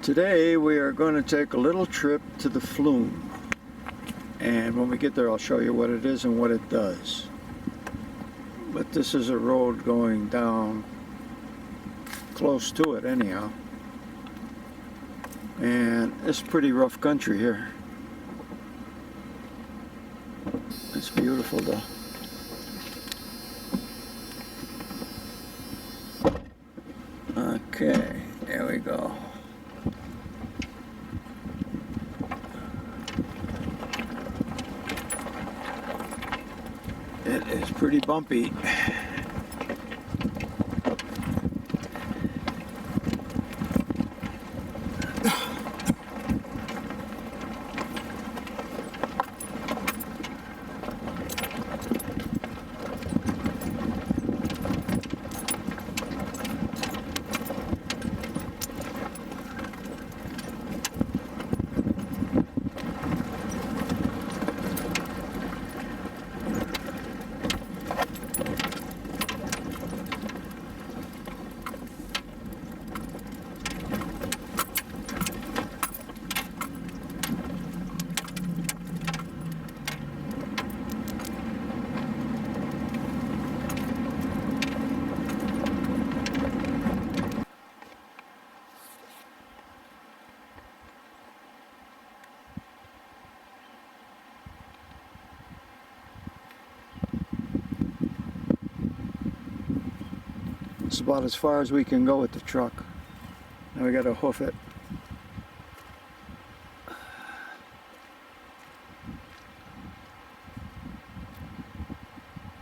Today we are going to take a little trip to the flume, and when we get there I'll show you what it is and what it does. But this is a road going down close to it anyhow, and it's pretty rough country here. It's beautiful though. Okay, there we go. It is pretty bumpy. It's about as far as we can go with the truck. Now we gotta hoof it.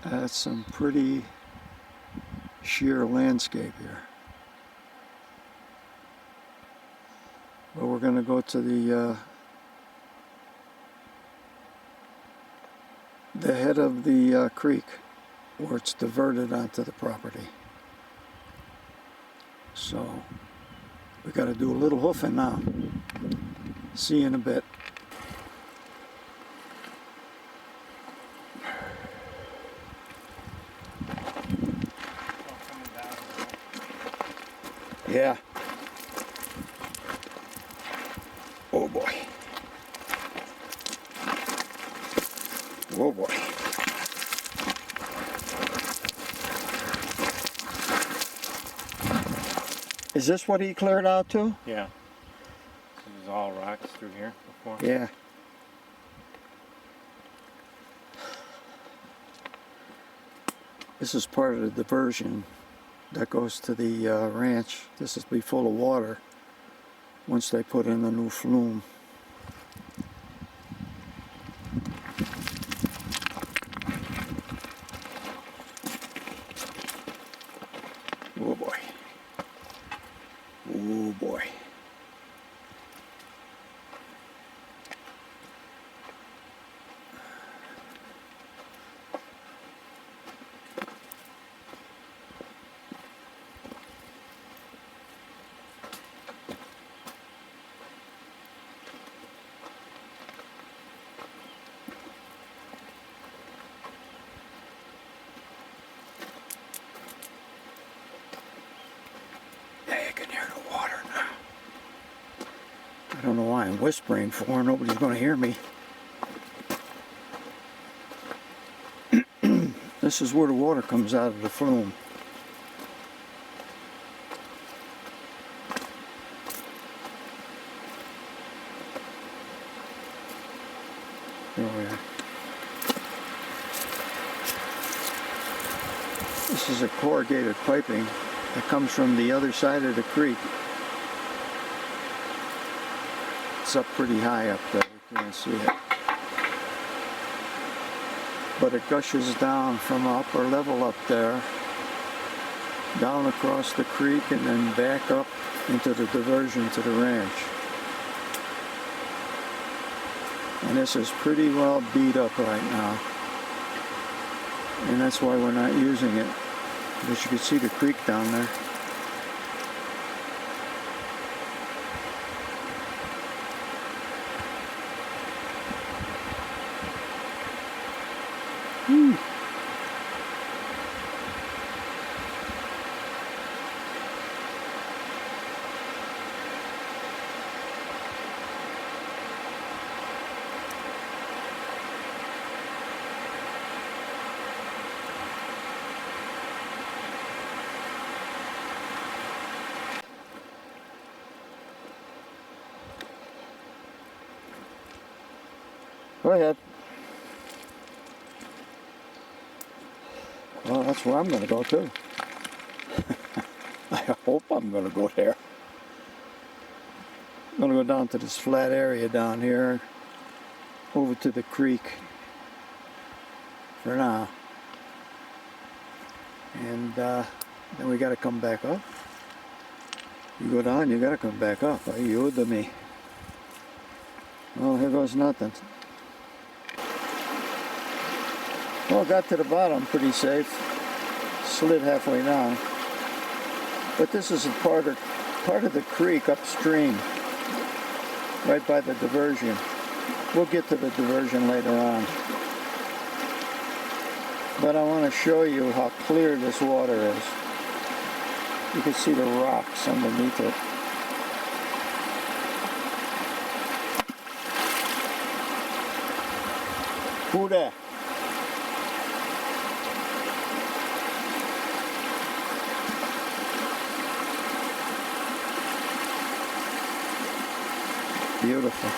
That's some pretty sheer landscape here. But we're gonna go to the head of the creek where it's diverted onto the property. So we got to do a little hoofing now. See you in a bit. Yeah. Oh boy. Oh boy. Is this what he cleared out to? Yeah. This is all rocks through here before. Yeah. This is part of the diversion that goes to the ranch. This will be full of water once they put in the new flume. Oh boy. Oh boy. I don't know why I'm whispering for. Nobody's going to hear me. This is where the water comes out of the flume. There we are. This is a corrugated piping that comes from the other side of the creek. It's up pretty high up there, you can't see it. But it gushes down from an upper level up there, down across the creek, and then back up into the diversion to the ranch. And this is pretty well beat up right now. And that's why we're not using it, because you can see the creek down there. Go ahead. Well, that's where I'm going to go too. I hope I'm going to go there. I'm going to go down to this flat area down here, over to the creek for now. And then we got to come back up. You go down, you got to come back up. Are you with me? Well, here goes nothing. Well, got to the bottom pretty safe. Slid halfway down. But this is a part of the creek upstream, right by the diversion. We'll get to the diversion later on. But I want to show you how clear this water is. You can see the rocks underneath it. Who there? Beautiful.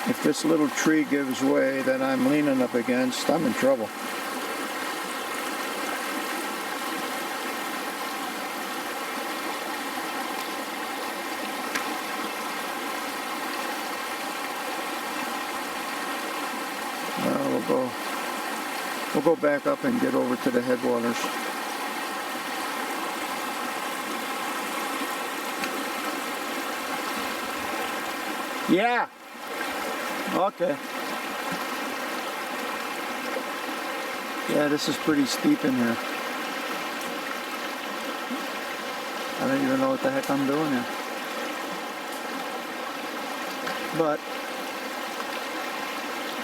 If this little tree gives way that I'm leaning up against, I'm in trouble. We'll go back up and get over to the headwaters. Yeah. Okay. Yeah, this is pretty steep in here. I don't even know what the heck I'm doing here. But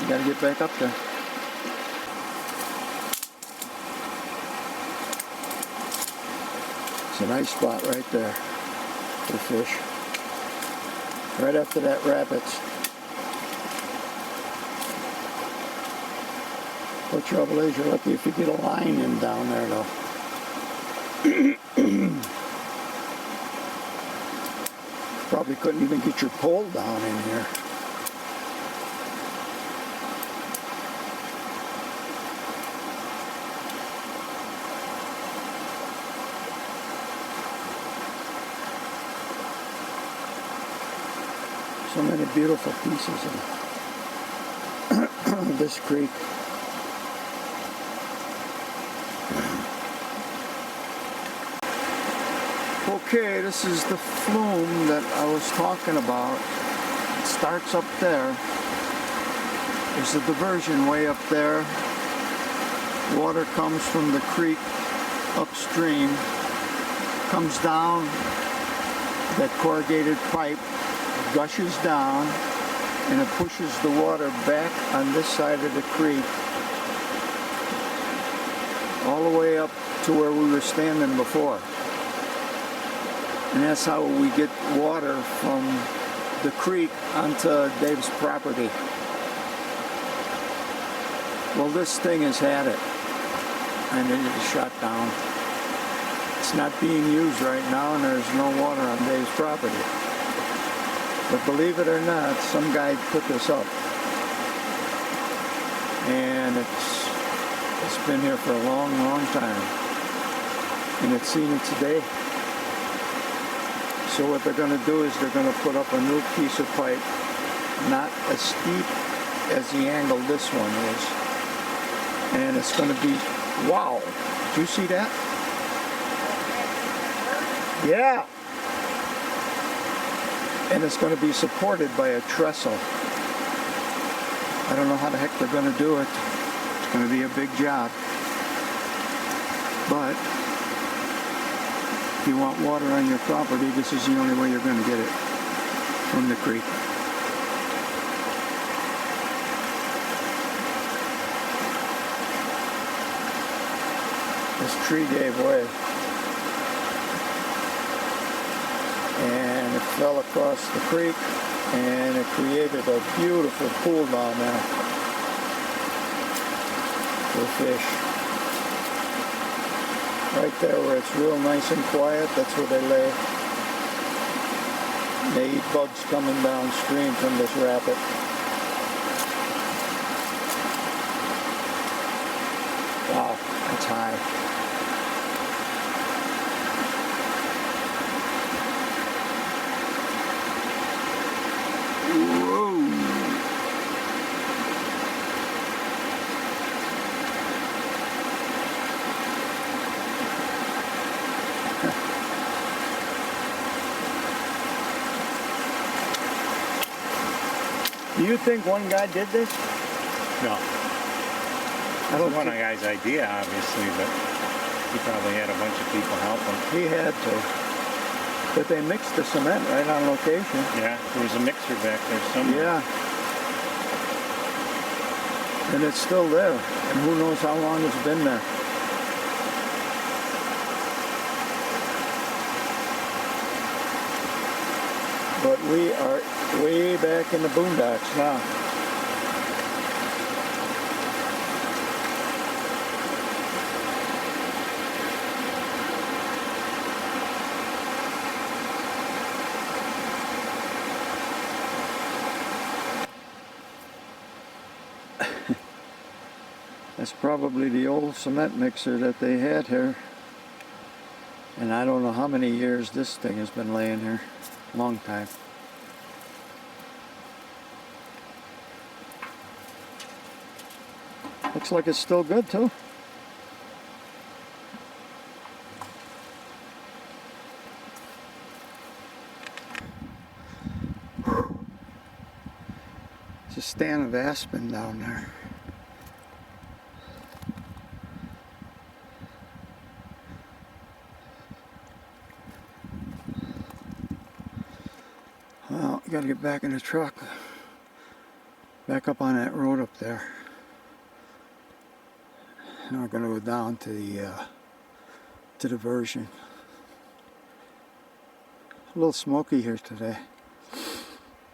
you gotta get back up there. It's a nice spot right there for fish. Right after that rapids. The trouble is you're lucky if you get a line in down there though. Probably couldn't even get your pole down in here. So many beautiful pieces of this creek. Okay, this is the flume that I was talking about. It starts up there. There's a diversion way up there. Water comes from the creek upstream, comes down that corrugated pipe, gushes down, and it pushes the water back on this side of the creek all the way up to where we were standing before. And that's how we get water from the creek onto Dave's property. Well, this thing has had it, and it is shut down. It's not being used right now, and there's no water on Dave's property. But believe it or not, some guy put this up. And it's been here for a long, long time. And it's seen its day. So what they're going to do is they're going to put up a new piece of pipe, not as steep as the angle this one is. And it's going to be, wow, did you see that? Yeah. And it's going to be supported by a trestle. I don't know how the heck they're going to do it. It's going to be a big job. But if you want water on your property, this is the only way you're going to get it from the creek. This tree gave way. And it fell across the creek, and it created a beautiful pool down there for fish. Right there where it's real nice and quiet, that's where they lay. They eat bugs coming downstream from this rapid. Wow, that's high. Whoa. Do you think one guy did this? No. I don't It's one think guy's idea, obviously, but he probably had a bunch of people help him. he had to. But they mixed the cement right on location. Yeah, there was a mixer back there somewhere. Yeah. And it's still there. And who knows how long it's been there. But we are way back in the boondocks now. That's probably the old cement mixer that they had here. And I don't know how many years this thing has been laying here. Long time. Looks like it's still good too. It's a stand of aspen down there. Well, you gotta get back in the truck. Back up on that road up there. Now we're gonna go down to the diversion. A little smoky here today.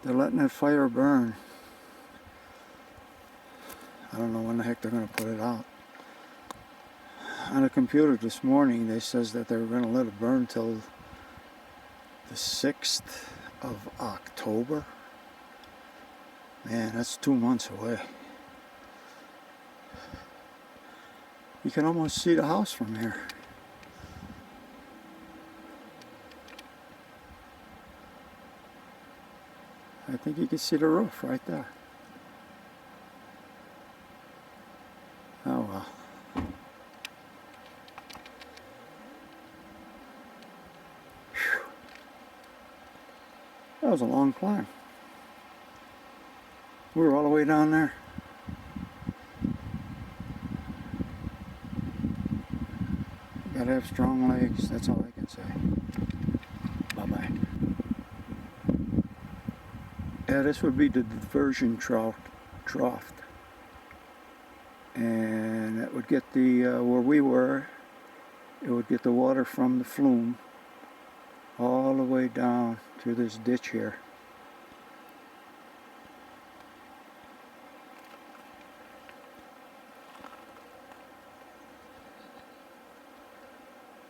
They're letting that fire burn. I don't know when the heck they're gonna put it out. On the computer this morning, they says that they were gonna let it burn till the 6th of October. Man, that's 2 months away. You can almost see the house from here. I think you can see the roof right there. Oh well. Whew. That was a long climb. We were all the way down there. Gotta have strong legs, that's all I can say. Bye-bye. Yeah, this would be the diversion trough. And that would get the, where we were, it would get the water from the flume all the way down through this ditch here.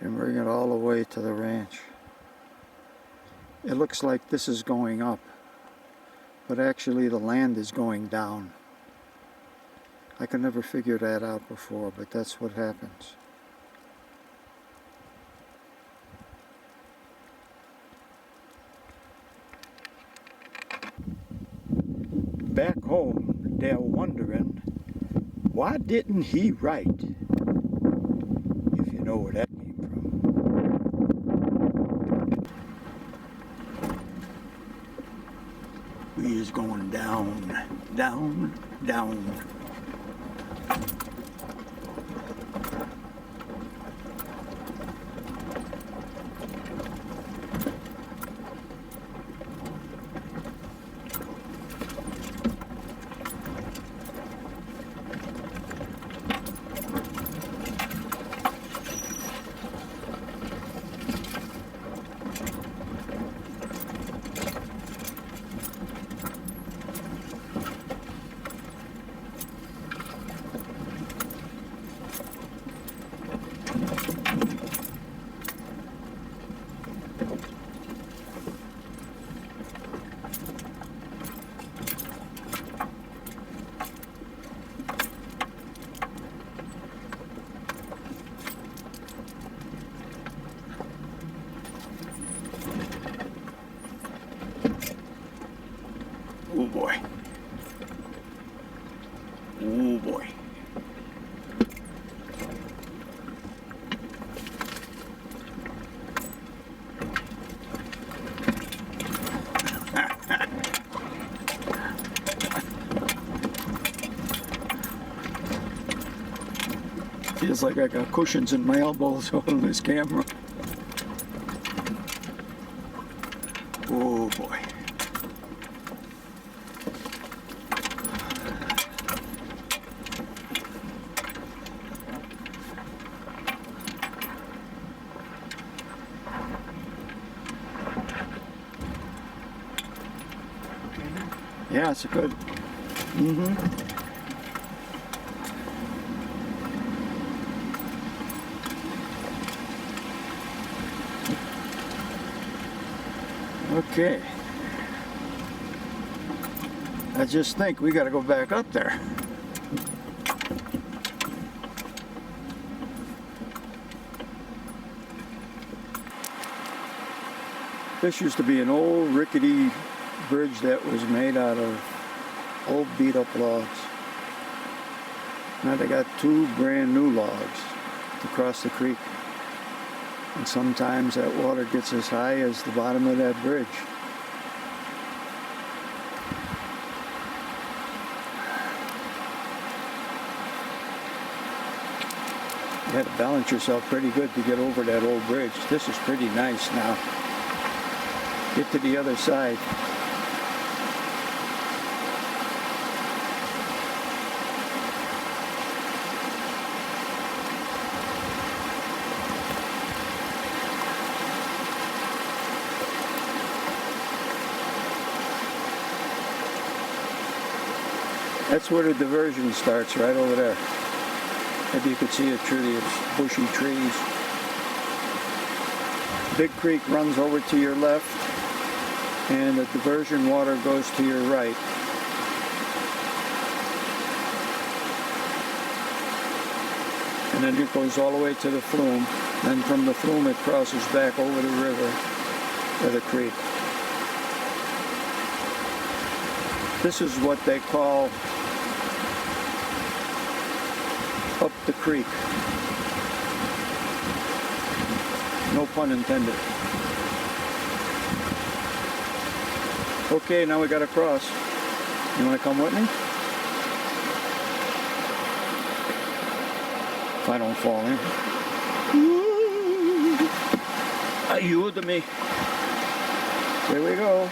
And bring it all the way to the ranch. It looks like this is going up, but actually the land is going down. I could never figure that out before, but that's what happens. Back home, they're wondering, why didn't he write? If you know where that came from. We is going down, down, down. Feels like I got cushions in my elbows holding this camera. Oh boy. Yeah, it's a good. Okay. I just think we got to go back up there. This used to be an old rickety bridge that was made out of old beat up logs. Now they got 2 brand new logs to cross the creek. And sometimes that water gets as high as the bottom of that bridge. You had to balance yourself pretty good to get over that old bridge. This is pretty nice now. Get to the other side. That's where the diversion starts, right over there. Maybe you could see it through these bushy trees. Big Creek runs over to your left, and the diversion water goes to your right. And then it goes all the way to the flume. Then from the flume it crosses back over the river or the creek. This is what they call up the creek. No pun intended. Okay, now we gotta cross. You wanna come with me? If I don't fall in. Ayuda me. Here we go.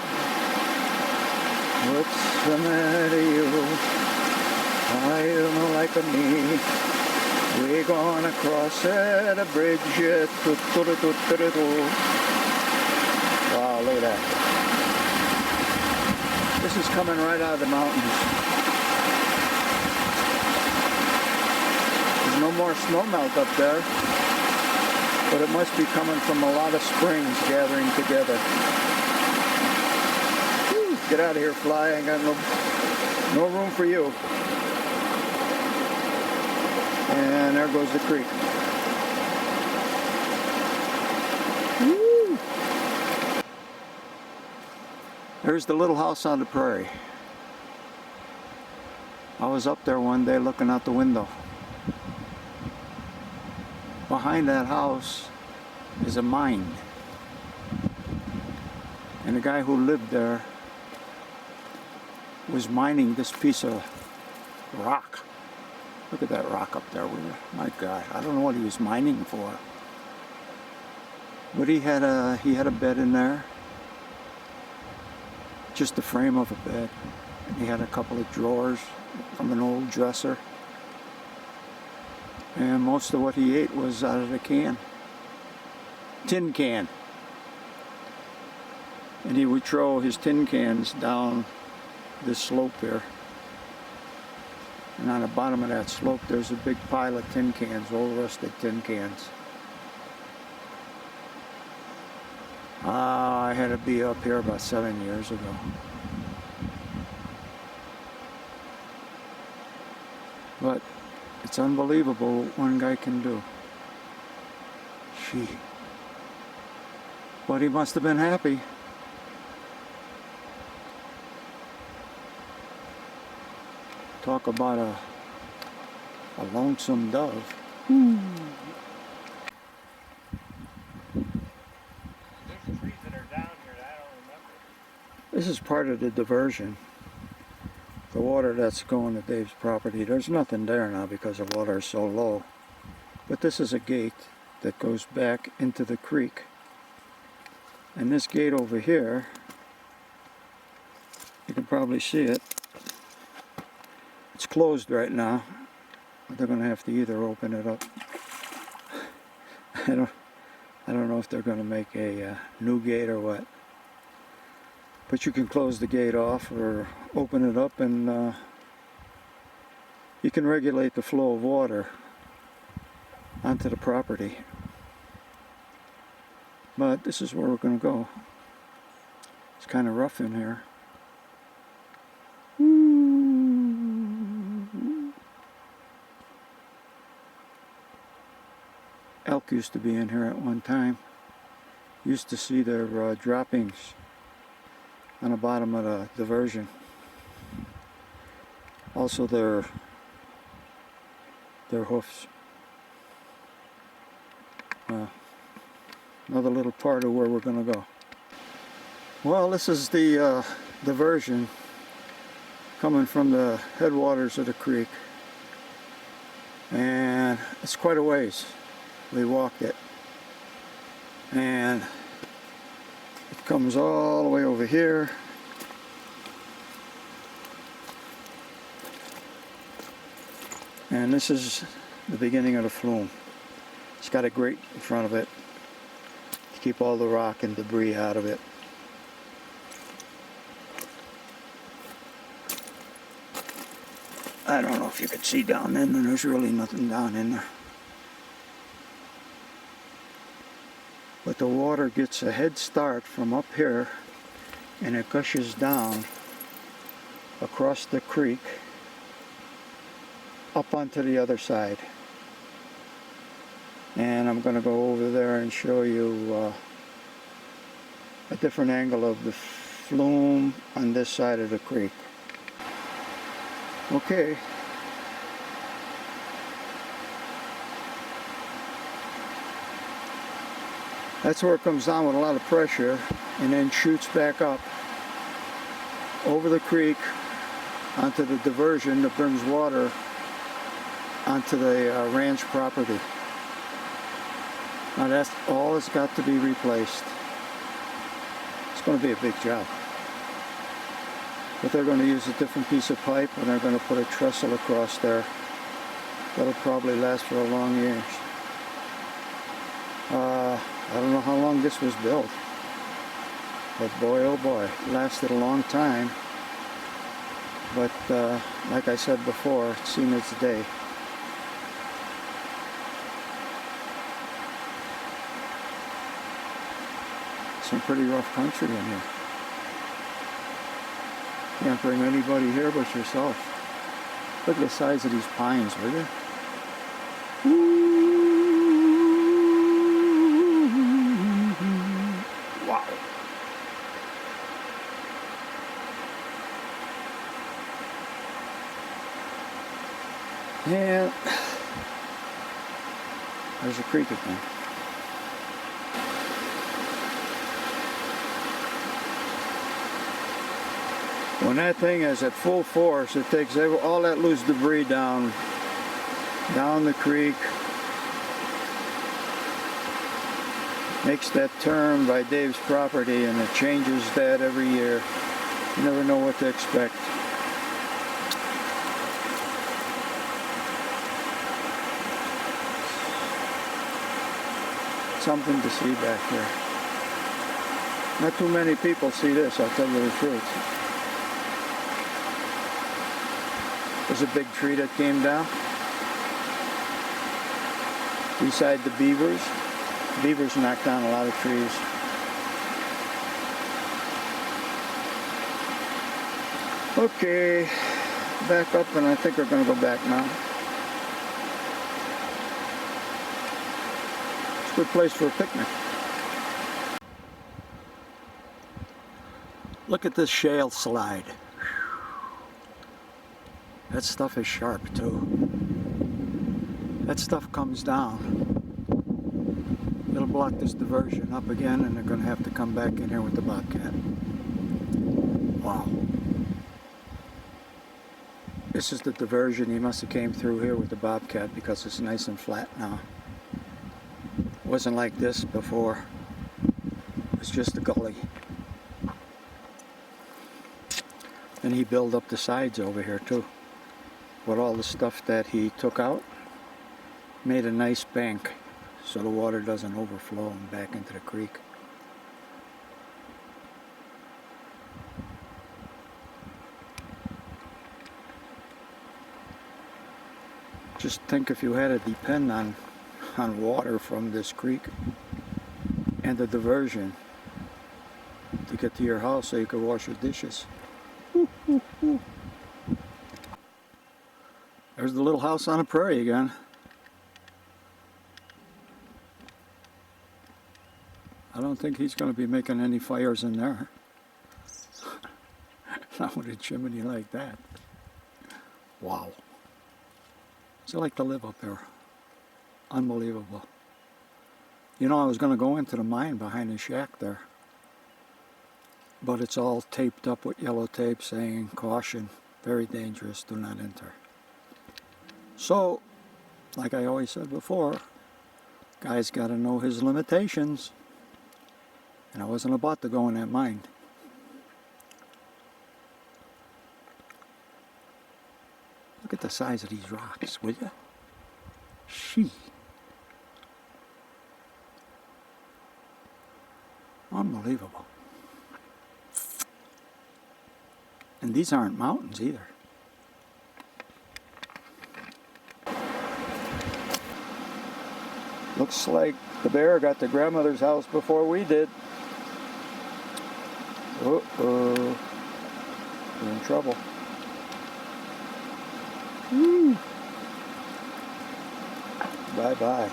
What's the matter, you? I don't like me. We're gonna cross at a bridge. Wow, look at that. This is coming right out of the mountains. There's no more snow melt up there, but it must be coming from a lot of springs gathering together. Whew, get out of here, fly. I ain't got no room for you. And there goes the creek. Woo! There's the little house on the prairie. I was up there one day looking out the window. Behind that house is a mine. And the guy who lived there was mining this piece of rock. Look at that rock up there. My God, I don't know what he was mining for. But he had a bed in there. Just the frame of a bed. And he had a couple of drawers from an old dresser. And most of what he ate was out of the can. Tin can. And he would throw his tin cans down this slope here. And on the bottom of that slope there's a big pile of tin cans, old rusted tin cans. I had to be up here about 7 years ago. But it's unbelievable what one guy can do. Gee. But he must have been happy. Talk about a lonesome dove. There's trees that are down here that I don't remember. This is part of the diversion. The water that's going to Dave's property, there's nothing there now because the water is so low. But this is a gate that goes back into the creek. And this gate over here, you can probably see it. It's closed right now. They're going to have to either open it up. I don't know if they're going to make a new gate or what. But you can close the gate off or open it up, and you can regulate the flow of water onto the property. But this is where we're going to go. It's kind of rough in here. Elk used to be in here at one time. Used to see their droppings on the bottom of the diversion. Also their hoofs. Another little part of where we're going to go. Well, this is the diversion coming from the headwaters of the creek, and it's quite a ways. We walked it, and it comes all the way over here, and this is the beginning of the flume. It's got a grate in front of it to keep all the rock and debris out of it. I don't know if you could see down in there. There's really nothing down in there. But the water gets a head start from up here, and it gushes down across the creek up onto the other side. And I'm going to go over there and show you a different angle of the flume on this side of the creek. Okay. That's where it comes down with a lot of pressure and then shoots back up over the creek onto the diversion that brings water onto the ranch property. Now that's all that's got to be replaced. It's going to be a big job. But they're going to use a different piece of pipe, and they're going to put a trestle across there. That'll probably last for a long years. I don't know how long this was built, but boy oh boy, it lasted a long time. But like I said before, it's seen its day. Some pretty rough country in here. Can't bring anybody here but yourself. Look at the size of these pines, will you? Wow. And there's a creek again. When that thing is at full force, it takes all that loose debris down the creek, makes that turn by Dave's property, and it changes that every year. You never know what to expect. Something to see back here. Not too many people see this, I'll tell you the truth. There's a big tree that came down beside the beavers. Beavers knocked down a lot of trees. Okay, back up, and I think we're going to go back now. It's a good place for a picnic. Look at this shale slide. That stuff is sharp too. That stuff comes down. It'll block this diversion up again, and they're going to have to come back in here with the bobcat. Wow. This is the diversion. He must have came through here with the bobcat because it's nice and flat now. Wasn't like this before. It was just a gully. And he built up the sides over here too. With all the stuff that he took out, made a nice bank so the water doesn't overflow and back into the creek. Just think if you had to depend on water from this creek and the diversion to get to your house so you could wash your dishes. There's the little house on the prairie again. I don't think he's going to be making any fires in there. Not with a chimney like that. Wow. What's it like to live up there? Unbelievable. You know, I was going to go into the mine behind the shack there, but it's all taped up with yellow tape saying, caution, very dangerous, do not enter. So, like I always said before, guy's got to know his limitations, and I wasn't about to go in that mine. Look at the size of these rocks, will you? Shee. Unbelievable. And these aren't mountains either. Looks like the bear got to grandmother's house before we did. Uh-oh. We're in trouble. Woo. Bye-bye.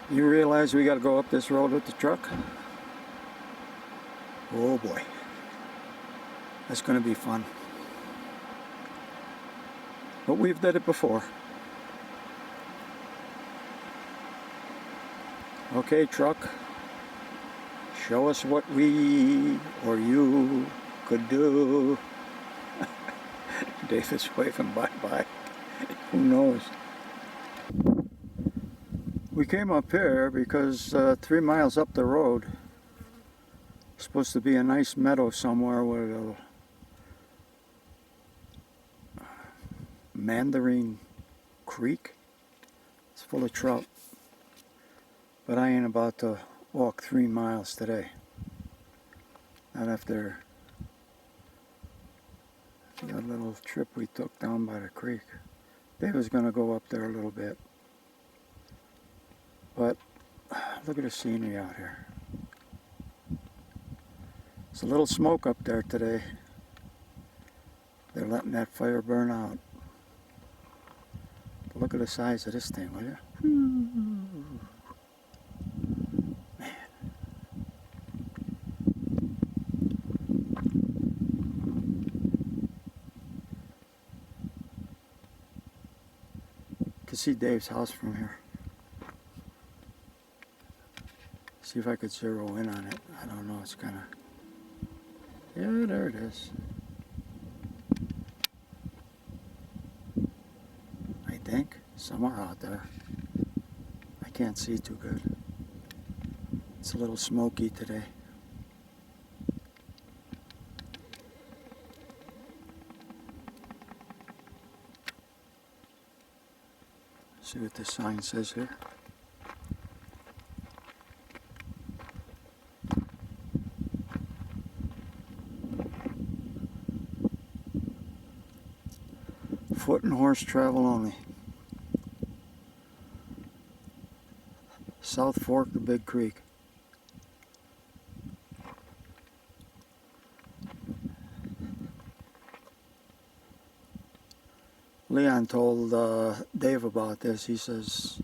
You realize we got to go up this road with the truck? Oh boy. That's going to be fun. But we've done it before. Okay, truck. Show us what we or you could do. David's waving bye-bye. Who knows? We came up here because 3 miles up the road, supposed to be a nice meadow somewhere with a Mandarin Creek. It's full of trout. But I ain't about to walk 3 miles today. Not after that little trip we took down by the creek. Dave was going to go up there a little bit. But look at the scenery out here. It's a little smoke up there today. They're letting that fire burn out. But look at the size of this thing, will you? Man. You can see Dave's house from here. See if I could zero in on it. I don't know, it's kind of... Yeah, there it is. I think, somewhere out there. I can't see too good. It's a little smoky today. See what this sign says here. Foot and horse travel only. South Fork of Big Creek. Leon told Dave about this. He says,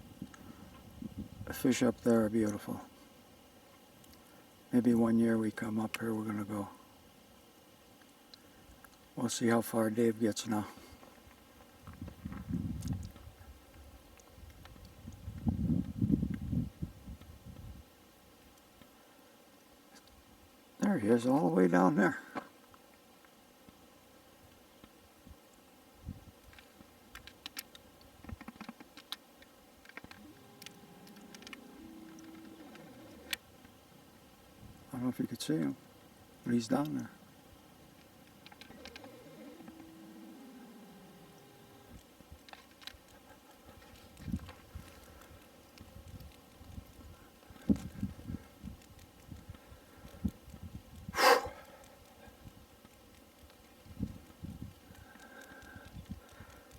the fish up there are beautiful. Maybe one year we come up here, we're going to go. We'll see how far Dave gets now. There he is, all the way down there. don't know if you could see him, but he's down there.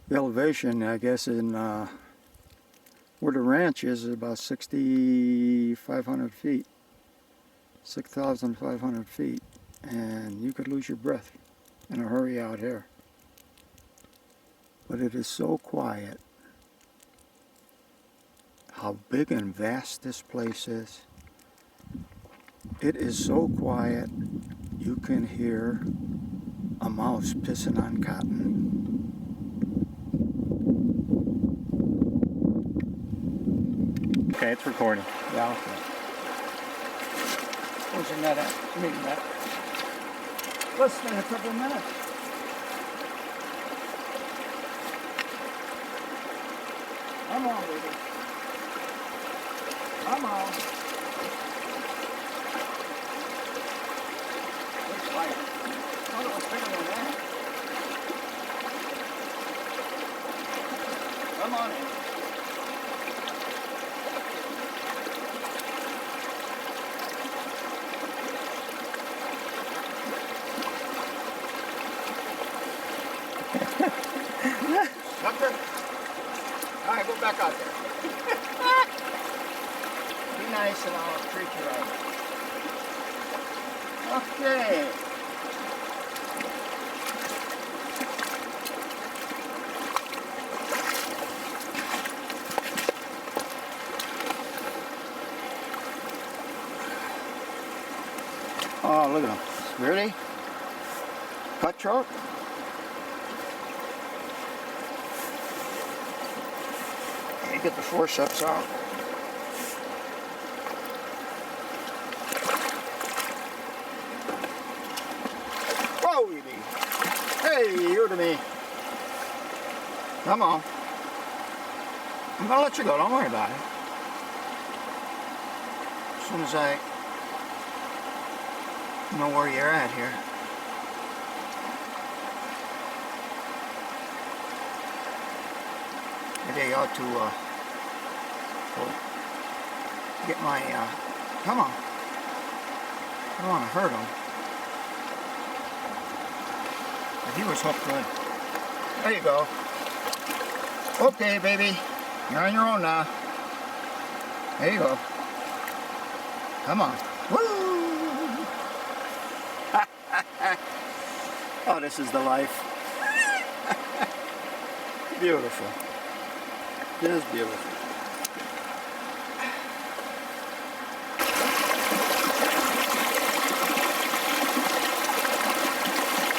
The elevation, I guess, in where the ranch is about 6,500 feet, 6,500 feet, and you could lose your breath in a hurry out here. But it is so quiet. How big and vast this place is. It is so quiet, you can hear a mouse pissing on cotton. Okay, it's recording. Yeah, okay. Where's your net at? Meeting net. Less than a couple of minutes. Come on, baby. Come on. Looks like it. Oh, it was bigger than that. Come on in. Sucker. All right, go back out there. Be nice and I'll treat you right. Okay. Oh, look at him. Really? Cutthroat? Get the forceps out. Whoa, baby. Hey, you to me. Come on. I'm gonna let you go. Don't worry about it. As soon as I know where you're at here. Maybe I ought to get my, come on. I don't want to hurt him. But he was hooked good. There you go. Okay, baby. You're on your own now. There you go. Come on. Woo! Oh, this is the life. Beautiful. It is beautiful.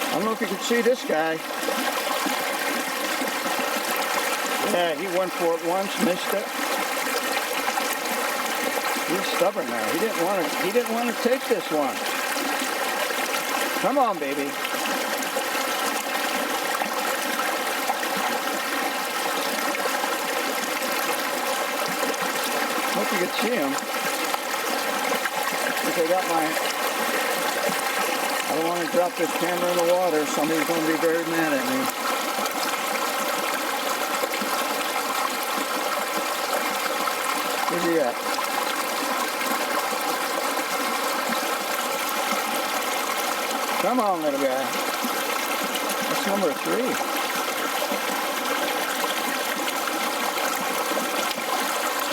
I don't know if you can see this guy. Yeah, he went for it once, missed it. He's stubborn now. He didn't want to take this one. Come on, baby. Hope you can see him. I don't want to drop this camera in the water. Somebody's going to be very mad at me. Where's he at? Come on, little guy. That's number 3.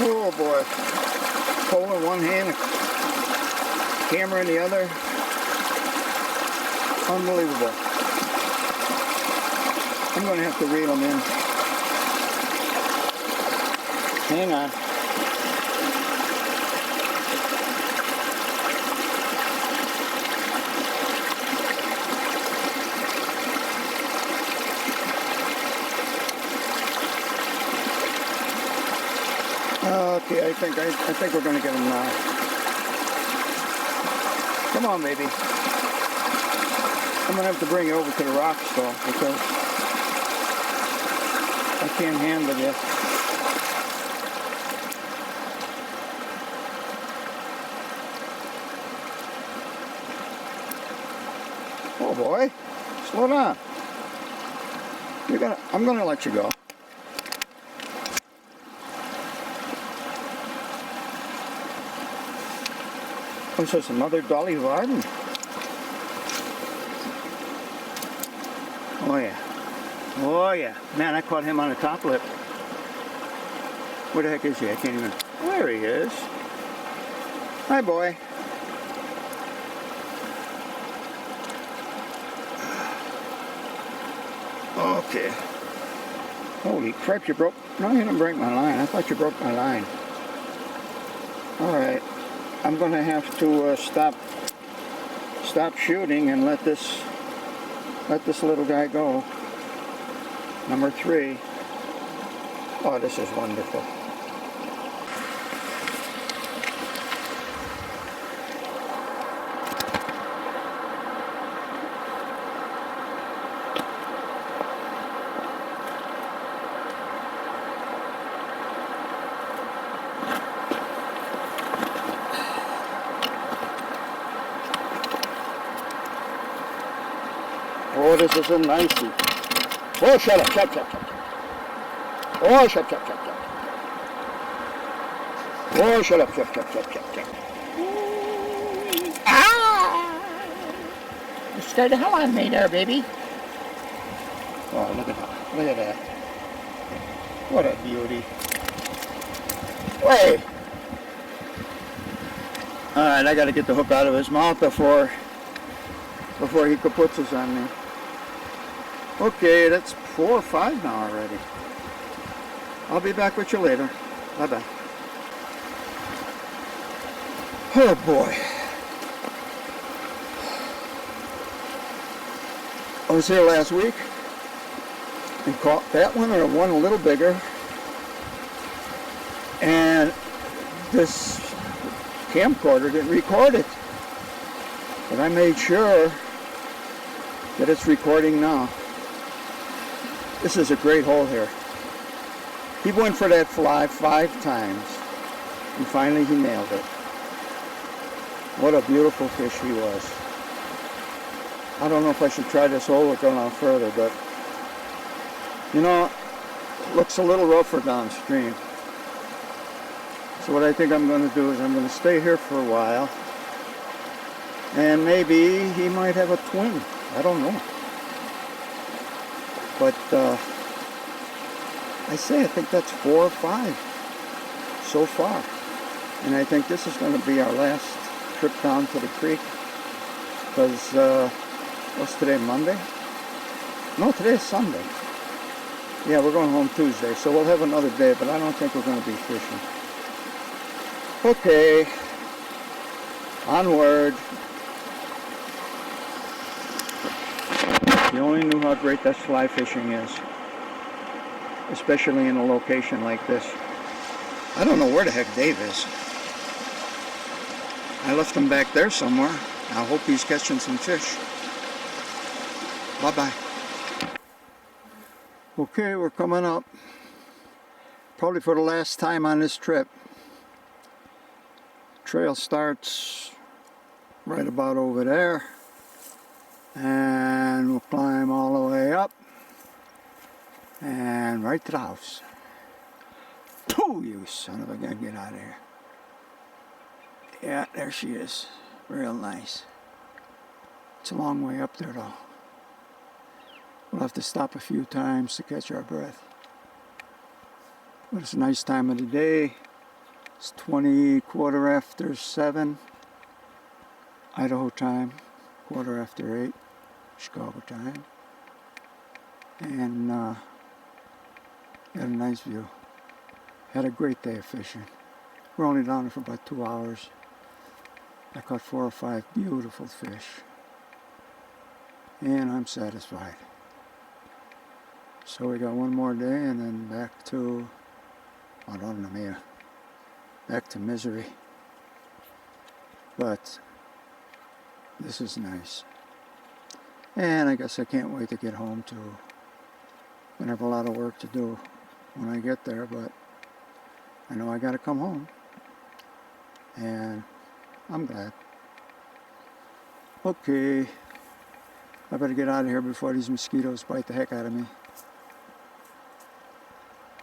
Oh boy. Pole in one hand, camera in the other. Unbelievable. I'm going to have to reel them in. Hang on. Okay, I think we're going to get them now. Come on, baby. I'm going to have to bring you over to the rocks though, because I can't handle this. Whoa, boy. Slow down. I'm gonna let you go. What's this, another Dolly Varden? Oh yeah. Oh yeah. Man, I caught him on the top lip. Where the heck is he? I can't even... There he is. Hi, boy. Okay. Holy crap, you broke... No, you didn't break my line. I thought you broke my line. Alright. I'm going to have to stop shooting and let this little guy go. Number 3. Oh, this is wonderful. Oh, this is a nicey. Oh, shut up, shut. Oh, shut. Oh, shut up. Ah! You scared the hell out of me there, baby. Oh, look at that. What a beauty. Wait. Alright, I gotta get the hook out of his mouth before he kaputzes on me. Okay, that's 4 or 5 now already. I'll be back with you later. Bye-bye. Oh boy. I was here last week and caught that one or one a little bigger. And this camcorder didn't record it. But I made sure that it's recording now. This is a great hole here. He went for that fly 5 times, and finally he nailed it. What a beautiful fish he was. I don't know if I should try this hole or go on further, but you know, it looks a little rougher downstream. So what I think I'm going to do is I'm going to stay here for a while, and maybe he might have a twin. I don't know. But I think that's 4 or 5 so far. And I think this is going to be our last trip down to the creek. Because, what's today, Monday? No, today's Sunday. Yeah, we're going home Tuesday, so we'll have another day, but I don't think we're going to be fishing. Okay. Onward. You only knew how great that fly fishing is, especially in a location like this. I don't know where the heck Dave is. I left him back there somewhere. I hope he's catching some fish. Bye-bye. Okay, we're coming up. Probably for the last time on this trip. Trail starts right about over there. And we'll climb all the way up and right to the house. Oh, you son of a gun, get out of here. Yeah, there she is. Real nice. It's a long way up there though. We'll have to stop a few times to catch our breath. But it's a nice time of the day. It's 7:15 Idaho time, 8:15 Chicago time, and got a nice view. Had a great day of fishing. We're only down there for about 2 hours. I caught 4 or 5 beautiful fish, and I'm satisfied. So we got one more day, and then back to back to misery. But this is nice. And I guess I can't wait to get home too. I'm gonna have a lot of work to do when I get there, but I know I gotta come home. And I'm glad. Okay. I better get out of here before these mosquitoes bite the heck out of me.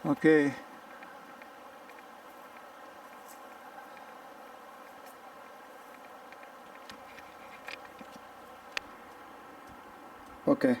Okay. Okay.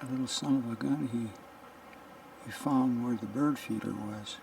A little son of a gun, he found where the bird feeder was.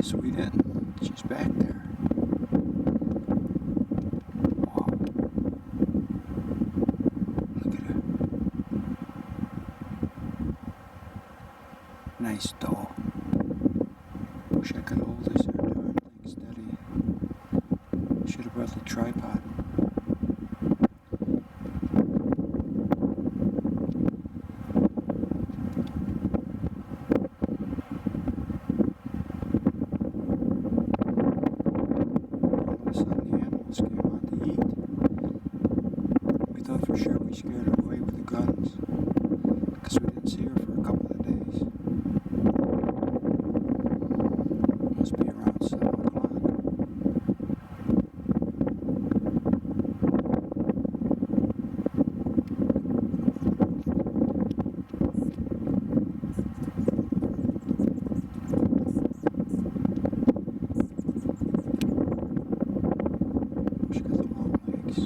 Sweet Inn. She's back there. Wow. Look at her. Nice doll. Wish I could hold this darn thing steady. Should have brought the tripod. Came out to eat. We thought for sure we scared her away with the guns because we didn't see her for a couple of days. Must be around 7 o'clock. She got the long legs.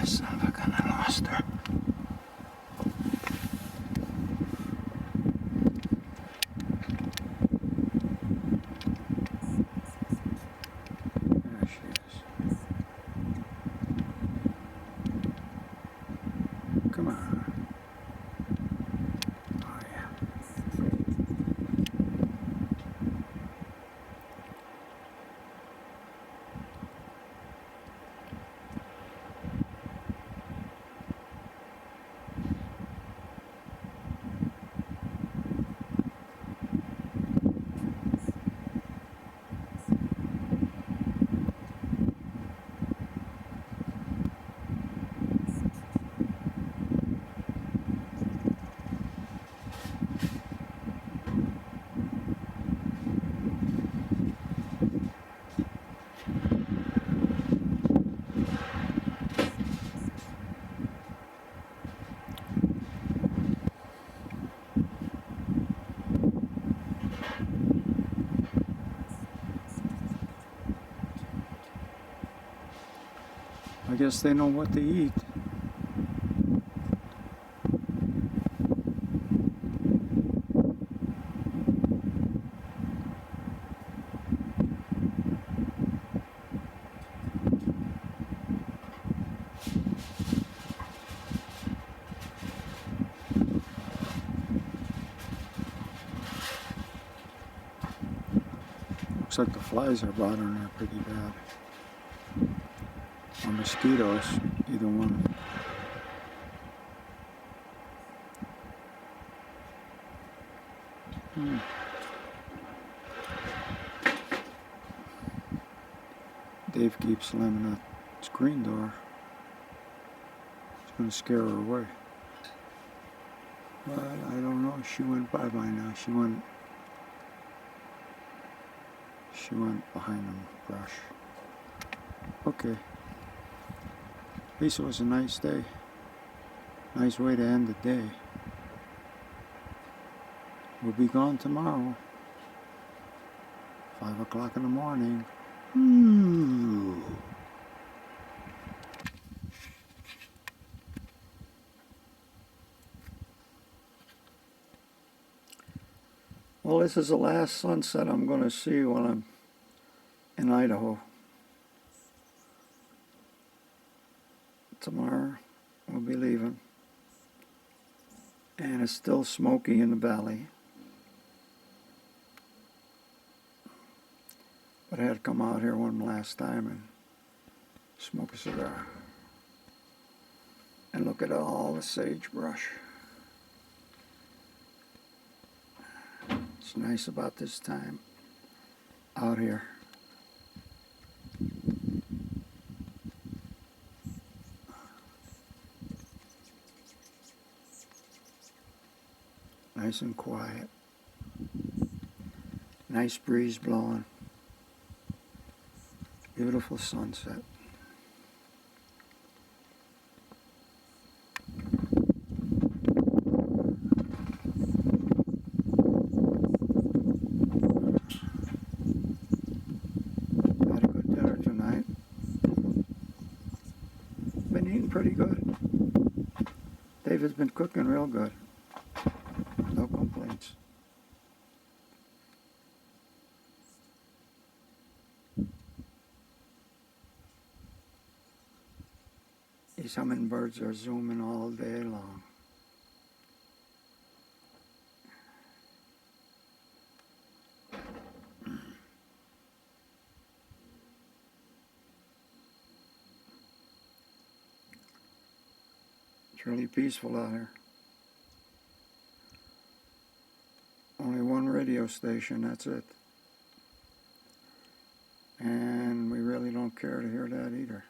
Son of a gun, I lost her. There she is. Come on. Oh yeah. I guess they know what to eat. Looks like the flies are bothering her pretty bad. Or mosquitoes, either one. Dave keeps slamming that screen door. It's going to scare her away. But I don't know. She went bye-bye now. She went behind the brush. Okay. At least it was a nice day. Nice way to end the day. We'll be gone tomorrow. 5 o'clock in the morning. Ooh. Well, this is the last sunset I'm going to see when I'm in Idaho. Tomorrow we'll be leaving. And it's still smoky in the valley. But I had to come out here one last time and smoke a cigar. And look at all the sagebrush. It's nice about this time out here. Nice and quiet. Nice breeze blowing. Beautiful sunset. Had a good dinner tonight. Been eating pretty good. David's been cooking real good. No complaints. These hummingbirds are zooming all day long. It's really peaceful out here. Only one radio station, that's it. And we really don't care to hear that either.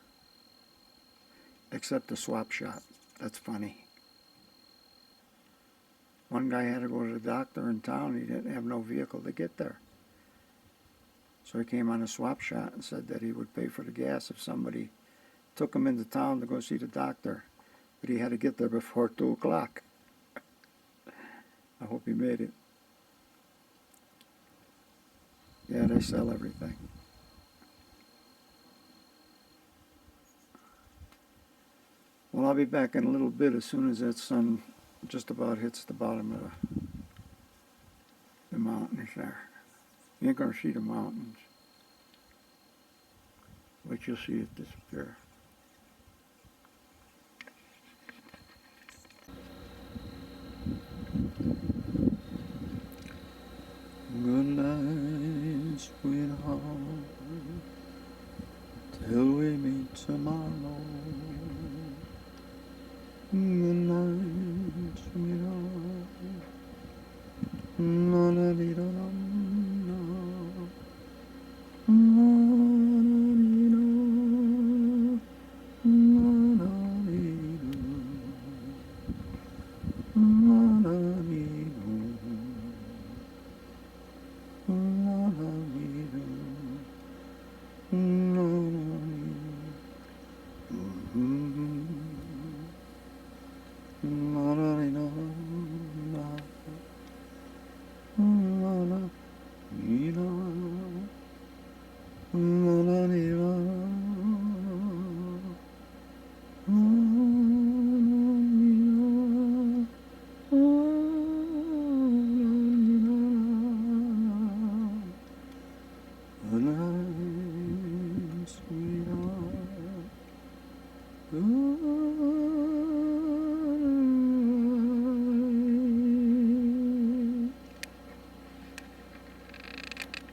Except the swap shot. That's funny. One guy had to go to the doctor in town. He didn't have no vehicle to get there. So he came on a swap shot and said that he would pay for the gas if somebody took him into town to go see the doctor. But he had to get there before 2 o'clock. I hope he made it. Yeah, they sell everything. Well, I'll be back in a little bit as soon as that sun just about hits the bottom of the mountains there. You ain't gonna see the mountains, but you'll see it disappear. Good night, sweetheart, till we meet tomorrow. Good night, sweetheart. La la dee da dum, la. La la dee da. La la dee do. La la dee do. La la dee do. La la dee do. La la dee da. La la dee da. La la dee da. Good night, sweetheart. Good